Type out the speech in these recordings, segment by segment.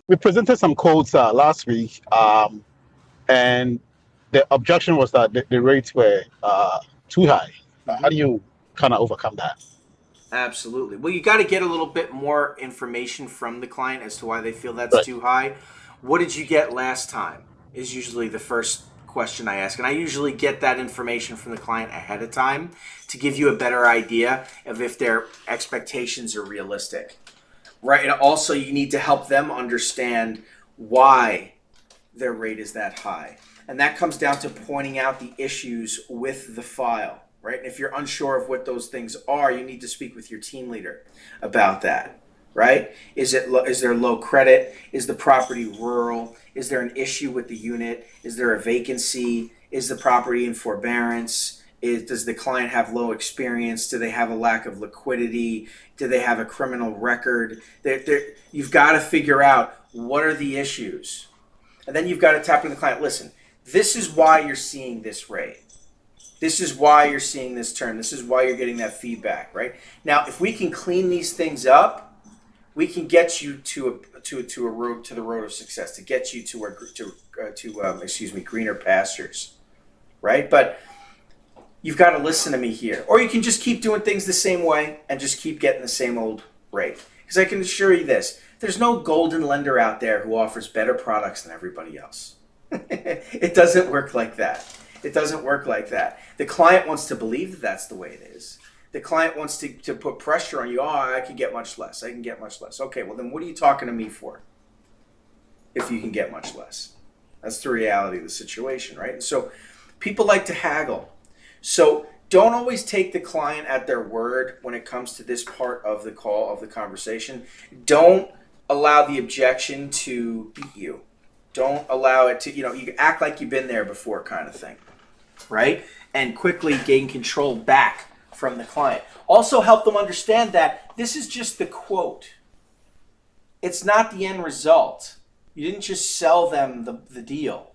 we presented some codes last week, and the objection was that the rates were too high. How Hmm. do you kind of overcome that? Absolutely. Well, you got to get a little bit more information from the client as to why they feel that's Right. too high. What did you get last time? Is usually the first question I ask. And I usually get that information from the client ahead of time to give you a better idea of if their expectations are realistic. Right. And also, you need to help them understand why their rate is that high. And that comes down to pointing out the issues with the file, right? And if you're unsure of what those things are, you need to speak with your team leader about that, right? Is there low credit? Is the property rural? Is there an issue with the unit? Is there a vacancy? Is the property in forbearance? Does the client have low experience? Do they have a lack of liquidity? Do they have a criminal record? You've got to figure out what are the issues, and then you've got to tap into the client. Listen, this is why you're seeing this rate. This is why you're seeing this term. This is why you're getting that feedback, right? Now, if we can clean these things up, we can get you to a road to the road of success, to get you to greener pastures, right? But you've got to listen to me here, or you can just keep doing things the same way and just keep getting the same old rate. Because I can assure you this: there's no golden lender out there who offers better products than everybody else. It doesn't work like that. It doesn't work like that. The client wants to believe that that's the way it is. The client wants to put pressure on you. Oh, I can get much less. I can get much less. Okay, well, then what are you talking to me for if you can get much less? That's the reality of the situation, right? And so people like to haggle. So don't always take the client at their word when it comes to this part of the call, of the conversation. Don't allow the objection to beat you. Don't allow it to, you act like you've been there before, kind of thing, right? And quickly gain control back from the client. Also help them understand that this is just the quote. It's not the end result. You didn't just sell them the deal,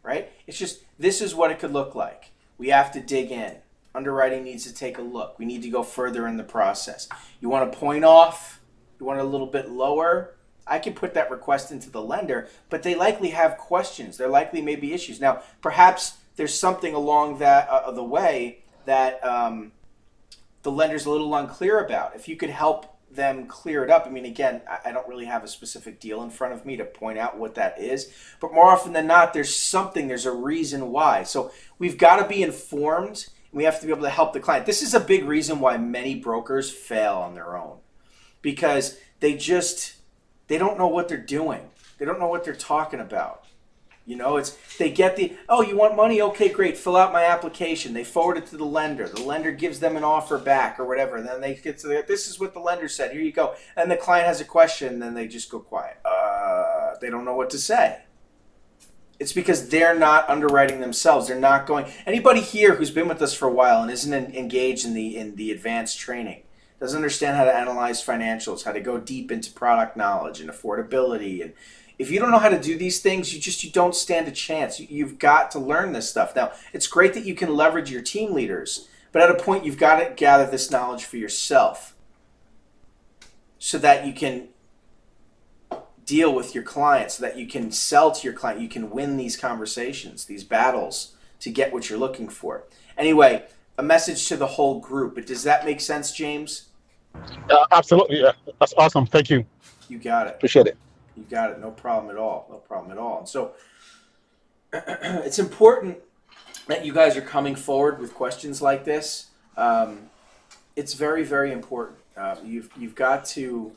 right? It's just, this is what it could look like. We have to dig in. Underwriting needs to take a look. We need to go further in the process. You want a point off? You want it a little bit lower? I can put that request into the lender, but they likely have questions. There likely may be issues. Now, perhaps there's something along that the way that the lender's a little unclear about. If you could help them clear it up. I mean, again, I don't really have a specific deal in front of me to point out what that is, but more often than not, there's a reason why. So we've got to be informed. We have to be able to help the client. This is a big reason why many brokers fail on their own, because they don't know what they're doing. They don't know what they're talking about. It's they get oh, you want money? Okay, great. Fill out my application. They forward it to the lender. The lender gives them an offer back or whatever. And then they get to this is what the lender said. Here you go. And the client has a question. And then they just go quiet. They don't know what to say. It's because they're not underwriting themselves. They're not going. Anybody here who's been with us for a while and isn't engaged in the advanced training doesn't understand how to analyze financials, how to go deep into product knowledge and affordability, and if you don't know how to do these things, you don't stand a chance. You've got to learn this stuff. Now, it's great that you can leverage your team leaders, but at a point, you've got to gather this knowledge for yourself so that you can deal with your client, so that you can sell to your client, you can win these conversations, these battles to get what you're looking for. Anyway, a message to the whole group. But does that make sense, James? Absolutely. Yeah. That's awesome. Thank you. You got it. Appreciate it. You got it. No problem at all. No problem at all. And so it's important that you guys are coming forward with questions like this. It's very, very important. You've got to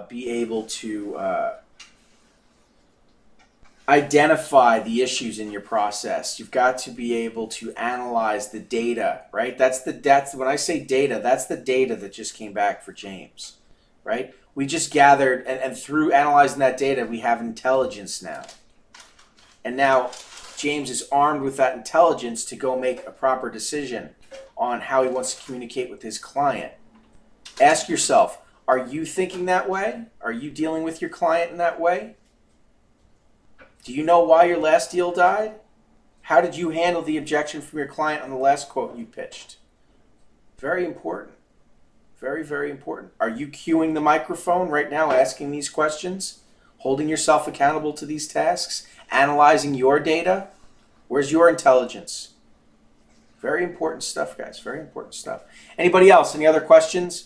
be able to identify the issues in your process. You've got to be able to analyze the data, right? That's when I say data, that's the data that just came back for James, right? We just gathered, and through analyzing that data, we have intelligence now. And now James is armed with that intelligence to go make a proper decision on how he wants to communicate with his client. Ask yourself, are you thinking that way? Are you dealing with your client in that way? Do you know why your last deal died? How did you handle the objection from your client on the last quote you pitched? Very important. Very, very important. Are you cueing the microphone right now, asking these questions? holding yourself accountable to these tasks, analyzing your data. Where's your intelligence? Very important stuff, guys. Very important stuff. Anybody else? Any other questions?